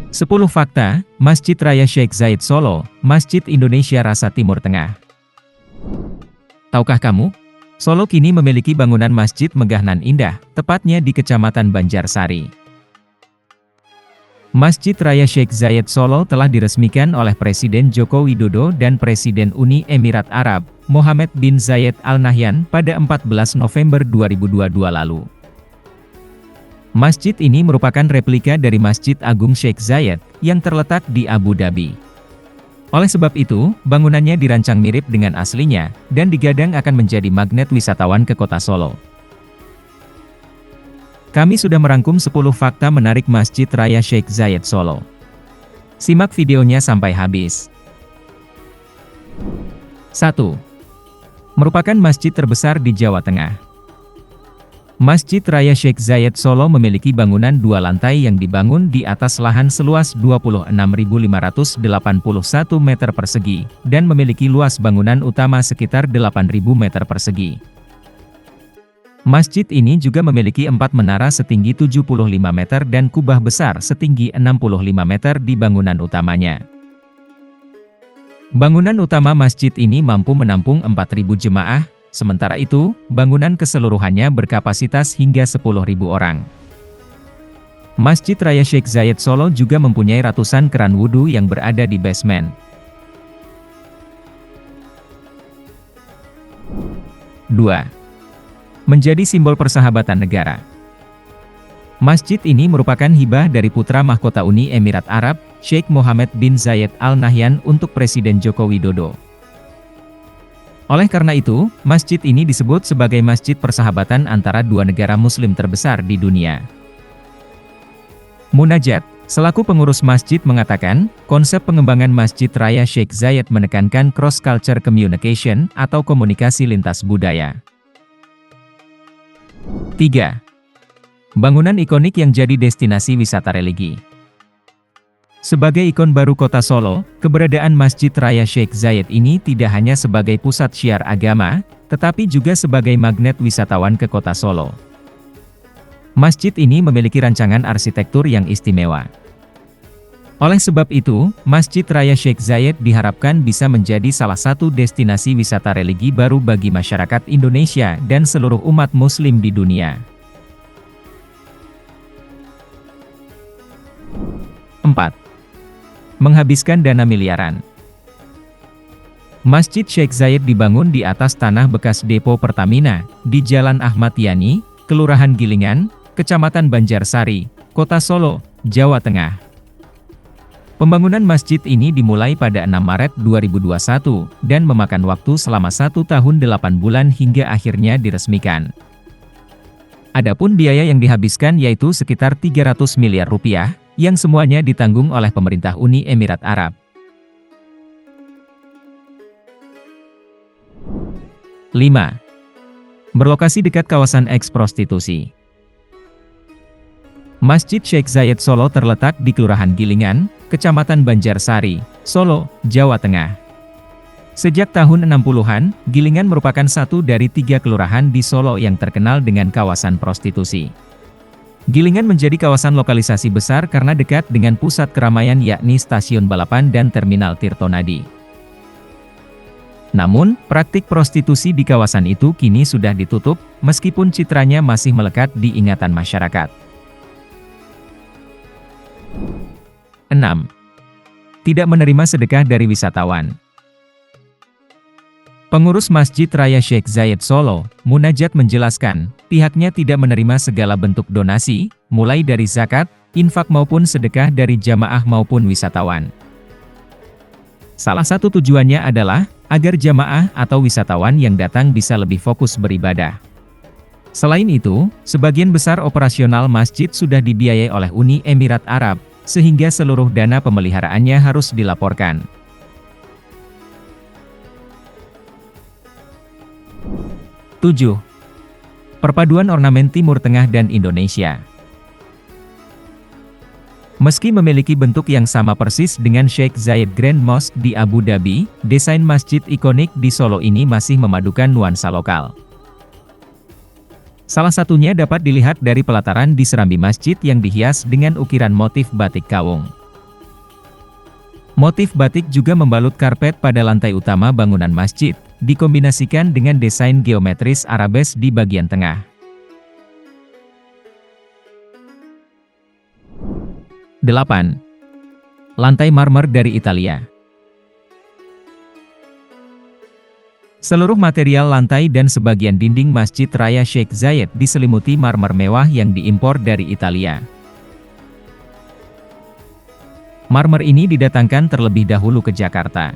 10 fakta, Masjid Raya Sheikh Zayed Solo, Masjid Indonesia Rasa Timur Tengah. Tahukah kamu? Solo kini memiliki bangunan masjid megah nan indah, tepatnya di Kecamatan Banjarsari. Masjid Raya Sheikh Zayed Solo telah diresmikan oleh Presiden Joko Widodo dan Presiden Uni Emirat Arab, Mohammed bin Zayed Al Nahyan pada 14 November 2022 lalu. Masjid ini merupakan replika dari Masjid Agung Sheikh Zayed, yang terletak di Abu Dhabi. Oleh sebab itu, bangunannya dirancang mirip dengan aslinya, dan digadang akan menjadi magnet wisatawan ke kota Solo. Kami sudah merangkum 10 fakta menarik Masjid Raya Sheikh Zayed Solo. Simak videonya sampai habis. 1. Merupakan masjid terbesar di Jawa Tengah. Masjid Raya Sheikh Zayed Solo memiliki bangunan 2 lantai yang dibangun di atas lahan seluas 26.581 meter persegi, dan memiliki luas bangunan utama sekitar 8.000 meter persegi. Masjid ini juga memiliki 4 menara setinggi 75 meter dan kubah besar setinggi 65 meter di bangunan utamanya. Bangunan utama masjid ini mampu menampung 4.000 jemaah, sementara itu, bangunan keseluruhannya berkapasitas hingga 10.000 orang. Masjid Raya Sheikh Zayed Solo juga mempunyai ratusan keran wudhu yang berada di basement. 2. Menjadi simbol persahabatan negara. Masjid ini merupakan hibah dari putra mahkota Uni Emirat Arab, Sheikh Mohammed bin Zayed Al Nahyan untuk Presiden Joko Widodo. Oleh karena itu, masjid ini disebut sebagai masjid persahabatan antara dua negara muslim terbesar di dunia. Munajat, selaku pengurus masjid mengatakan, konsep pengembangan Masjid Raya Sheikh Zayed menekankan cross-culture communication atau komunikasi lintas budaya. 3. Bangunan ikonik yang jadi destinasi wisata religi. Sebagai ikon baru kota Solo, keberadaan Masjid Raya Sheikh Zayed ini tidak hanya sebagai pusat syiar agama, tetapi juga sebagai magnet wisatawan ke kota Solo. Masjid ini memiliki rancangan arsitektur yang istimewa. Oleh sebab itu, Masjid Raya Sheikh Zayed diharapkan bisa menjadi salah satu destinasi wisata religi baru bagi masyarakat Indonesia dan seluruh umat muslim di dunia. 4. Menghabiskan dana miliaran. Masjid Sheikh Zayed dibangun di atas tanah bekas depo Pertamina, di Jalan Ahmad Yani, Kelurahan Gilingan, Kecamatan Banjarsari, Kota Solo, Jawa Tengah. Pembangunan masjid ini dimulai pada 6 Maret 2021, dan memakan waktu selama 1 tahun 8 bulan hingga akhirnya diresmikan. Adapun biaya yang dihabiskan yaitu sekitar 300 miliar rupiah, yang semuanya ditanggung oleh pemerintah Uni Emirat Arab. 5. Berlokasi dekat kawasan eks-prostitusi. Masjid Sheikh Zayed Solo terletak di Kelurahan Gilingan, Kecamatan Banjarsari, Solo, Jawa Tengah. Sejak tahun 60-an, Gilingan merupakan satu dari 3 kelurahan di Solo yang terkenal dengan kawasan prostitusi. Gilingan menjadi kawasan lokalisasi besar karena dekat dengan pusat keramaian yakni stasiun balapan dan terminal Tirtonadi. Namun, praktik prostitusi di kawasan itu kini sudah ditutup, meskipun citranya masih melekat di ingatan masyarakat. 6. Tidak menerima sedekah dari wisatawan. Pengurus Masjid Raya Sheikh Zayed Solo, Munajat menjelaskan, pihaknya tidak menerima segala bentuk donasi, mulai dari zakat, infak maupun sedekah dari jamaah maupun wisatawan. Salah satu tujuannya adalah, agar jamaah atau wisatawan yang datang bisa lebih fokus beribadah. Selain itu, sebagian besar operasional masjid sudah dibiayai oleh Uni Emirat Arab, sehingga seluruh dana pemeliharaannya harus dilaporkan. 7. Perpaduan ornamen Timur Tengah dan Indonesia. Meski memiliki bentuk yang sama persis dengan Sheikh Zayed Grand Mosque di Abu Dhabi, desain masjid ikonik di Solo ini masih memadukan nuansa lokal. Salah satunya dapat dilihat dari pelataran di serambi masjid yang dihias dengan ukiran motif batik kawung. Motif batik juga membalut karpet pada lantai utama bangunan masjid, dikombinasikan dengan desain geometris arabes di bagian tengah. 8. Lantai marmer dari Italia. Seluruh material lantai dan sebagian dinding Masjid Raya Sheikh Zayed diselimuti marmer mewah yang diimpor dari Italia. Marmer ini didatangkan terlebih dahulu ke Jakarta.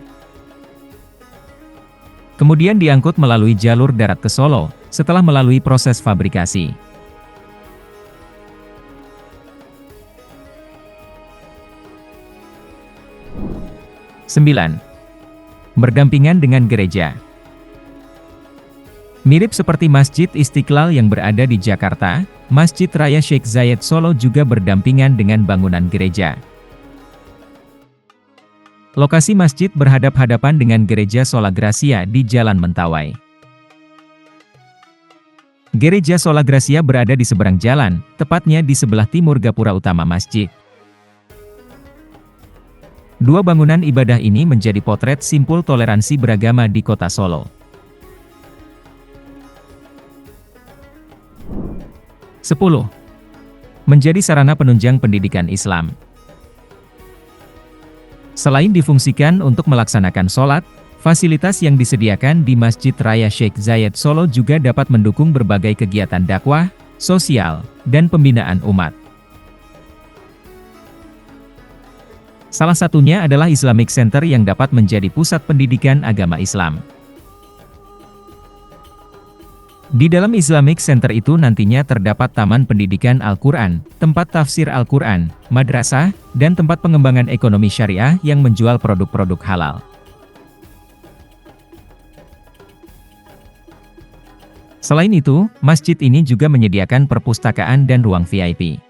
Kemudian diangkut melalui jalur darat ke Solo, setelah melalui proses fabrikasi. Sembilan. Berdampingan dengan gereja. Mirip seperti Masjid Istiqlal yang berada di Jakarta, Masjid Raya Sheikh Zayed Solo juga berdampingan dengan bangunan gereja. Lokasi masjid berhadap-hadapan dengan Gereja Sola Gracia di Jalan Mentawai. Gereja Sola Gracia berada di seberang jalan, tepatnya di sebelah timur gapura utama masjid. Dua bangunan ibadah ini menjadi potret simpul toleransi beragama di kota Solo. 10. Menjadi sarana penunjang pendidikan Islam. Selain difungsikan untuk melaksanakan sholat, fasilitas yang disediakan di Masjid Raya Sheikh Zayed Solo juga dapat mendukung berbagai kegiatan dakwah, sosial, dan pembinaan umat. Salah satunya adalah Islamic Center yang dapat menjadi pusat pendidikan agama Islam. Di dalam Islamic Center itu nantinya terdapat taman pendidikan Al-Quran, tempat tafsir Al-Quran, madrasah, dan tempat pengembangan ekonomi syariah yang menjual produk-produk halal. Selain itu, masjid ini juga menyediakan perpustakaan dan ruang VIP.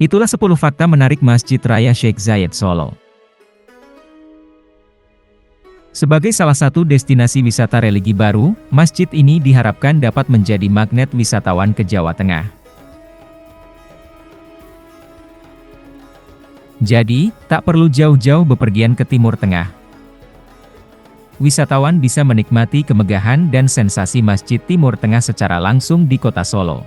Itulah 10 fakta menarik Masjid Raya Sheikh Zayed Solo. Sebagai salah satu destinasi wisata religi baru, masjid ini diharapkan dapat menjadi magnet wisatawan ke Jawa Tengah. Jadi, tak perlu jauh-jauh bepergian ke Timur Tengah. Wisatawan bisa menikmati kemegahan dan sensasi Masjid Timur Tengah secara langsung di kota Solo.